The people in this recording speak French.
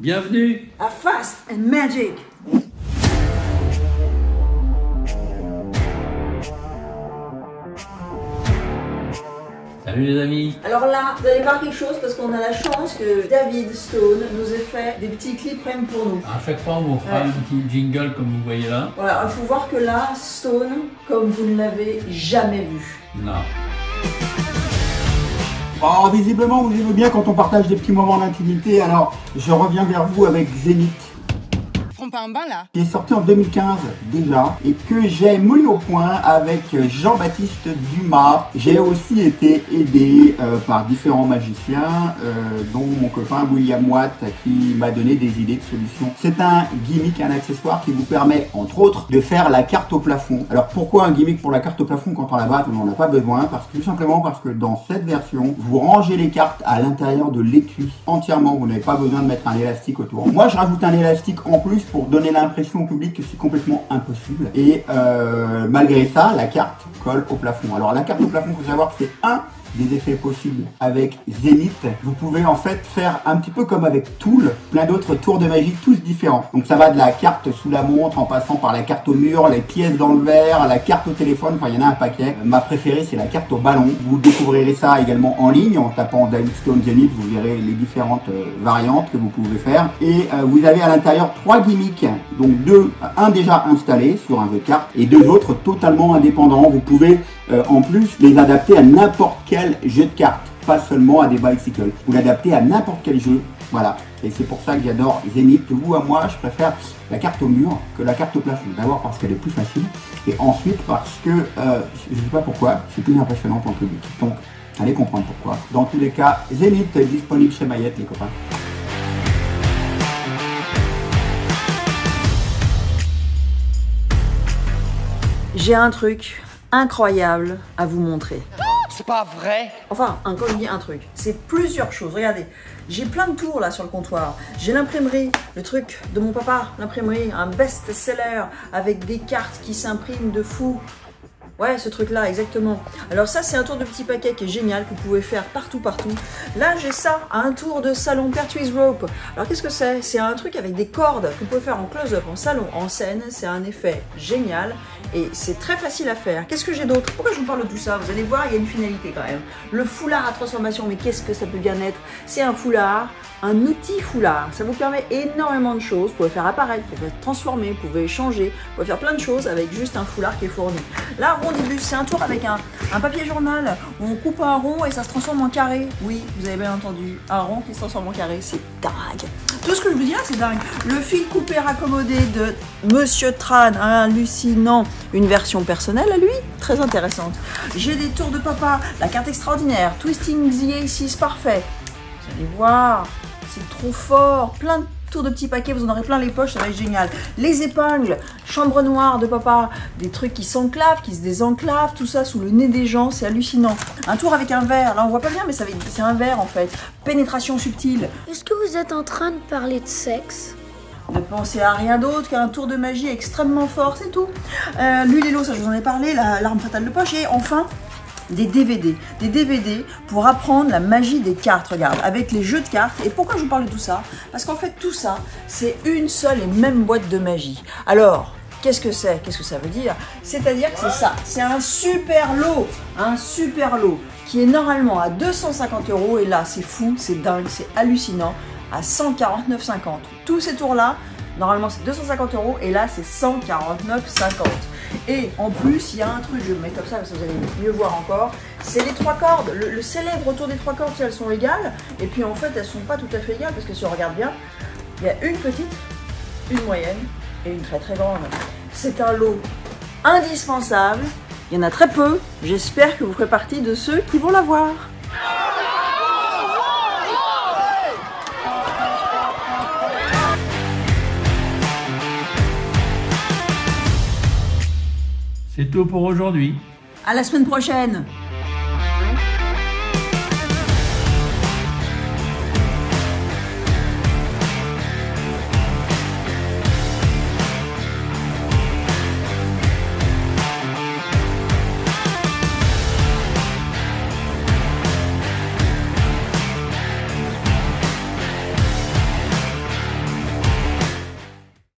Bienvenue à Fast and Magic. Salut les amis. Alors là, vous allez voir quelque chose parce qu'on a la chance que David Stone nous ait fait des petits clips rien que pour nous. À chaque fois, on vous fera un petit jingle comme vous voyez là. Voilà, il faut voir que là, Stone, comme vous ne l'avez jamais vu. Non. Oh, visiblement, vous aimez bien quand on partage des petits moments d'intimité, alors je reviens vers vous avec Zénith. Pas un bain là. Qui est sorti en 2015 déjà et que j'ai mis au point avec Jean-Baptiste Dumas. J'ai aussi été aidé par différents magiciens dont mon copain William Watt qui m'a donné des idées de solutions. C'est un gimmick, un accessoire qui vous permet entre autres de faire la carte au plafond. Alors pourquoi un gimmick pour la carte au plafond quand on la base on n'en a pas besoin? Parce que tout simplement parce que dans cette version vous rangez les cartes à l'intérieur de l'étui entièrement. Vous n'avez pas besoin de mettre un élastique autour. Moi je rajoute un élastique en plus pour donner l'impression au public que c'est complètement impossible. Et malgré ça, la carte colle au plafond. Alors la carte au plafond, il faut savoir que c'est un des effets possibles avec Zénith. Vous pouvez en fait faire un petit peu comme avec Tool, plein d'autres tours de magie, tous différents. Donc ça va de la carte sous la montre, en passant par la carte au mur, les pièces dans le verre, la carte au téléphone, enfin il y en a un paquet. Ma préférée c'est la carte au ballon. Vous découvrirez ça également en ligne, en tapant David Stone Zénith, vous verrez les différentes variantes que vous pouvez faire. Et vous avez à l'intérieur 3 gimmicks, donc un déjà installé sur un jeu de cartes et 2 autres totalement indépendants. Vous pouvez en plus les adapter à n'importe quel jeu de cartes, pas seulement à des bicycles. Vous l'adaptez à n'importe quel jeu, voilà. Et c'est pour ça que j'adore Zénith. Vous, à moi, je préfère la carte au mur que la carte au plafond. D'abord parce qu'elle est plus facile, et ensuite parce que, je ne sais pas pourquoi, c'est plus impressionnant pour le public. Donc, allez comprendre pourquoi. Dans tous les cas, Zénith est disponible chez Maillette, les copains. J'ai un truc incroyable à vous montrer. C'est pas vrai. Enfin, quand je dis un truc, c'est plusieurs choses. Regardez, j'ai plein de tours là sur le comptoir. J'ai l'imprimerie, le truc de mon papa, l'imprimerie, un best-seller avec des cartes qui s'impriment de fou. Ouais, ce truc-là, exactement. Alors ça, c'est un tour de petit paquet qui est génial, que vous pouvez faire partout. Là, j'ai ça, un tour de salon Pertwee Rope. Alors qu'est-ce que c'est? C'est un truc avec des cordes que vous pouvez faire en close-up, en salon, en scène. C'est un effet génial et c'est très facile à faire. Qu'est-ce que j'ai d'autre? Pourquoi je vous parle de tout ça? Vous allez voir, il y a une finalité quand même. Le foulard à transformation, mais qu'est-ce que ça peut bien être? C'est un foulard, un outil foulard. Ça vous permet énormément de choses. Vous pouvez faire apparaître, vous pouvez transformer, vous pouvez changer, vous pouvez faire plein de choses avec juste un foulard qui est fourni. Là, rondibus, c'est un tour avec un papier journal où on coupe un rond et ça se transforme en carré. Oui, vous avez bien entendu, un rond qui se transforme en carré, c'est dingue. Tout ce que je vous dis là, c'est dingue. Le fil coupé raccommodé de Monsieur Tran, hallucinant. Une version personnelle à lui, très intéressante. J'ai des tours de papa, la carte extraordinaire, Twisting the Aces parfait. Vous allez voir, c'est trop fort, plein de tours de petits paquets, vous en aurez plein les poches, ça va être génial. Les épingles, chambre noire de papa, des trucs qui s'enclavent, qui se désenclavent, tout ça sous le nez des gens, c'est hallucinant. Un tour avec un verre, là on voit pas bien mais c'est un verre en fait. Pénétration subtile. Est-ce que vous êtes en train de parler de sexe? Ne pensez à rien d'autre qu'à un tour de magie extrêmement fort, c'est tout. L'huile et l'eau, ça je vous en ai parlé, l'arme fatale de poche, et enfin des DVD. Des DVD pour apprendre la magie des cartes, regarde, avec les jeux de cartes. Et pourquoi je vous parle de tout ça? Parce qu'en fait, tout ça, c'est une seule et même boîte de magie. Alors, qu'est-ce que c'est? Qu'est-ce que ça veut dire? C'est-à-dire que c'est ça, c'est un super lot qui est normalement à 250 €, et là, c'est fou, c'est dingue, c'est hallucinant, à 149,50 €. Tous ces tours-là, normalement, c'est 250 €, et là, c'est 149,50 €. Et en plus, il y a un truc, je vais me mettre comme ça vous allez mieux voir encore, c'est les 3 cordes, le célèbre tour des 3 cordes, elles sont égales, et puis en fait, elles sont pas tout à fait égales, parce que si on regarde bien, il y a une petite, une moyenne, et une très très grande. C'est un lot indispensable, il y en a très peu, j'espère que vous ferez partie de ceux qui vont l'avoir. C'est tout pour aujourd'hui. À la semaine prochaine.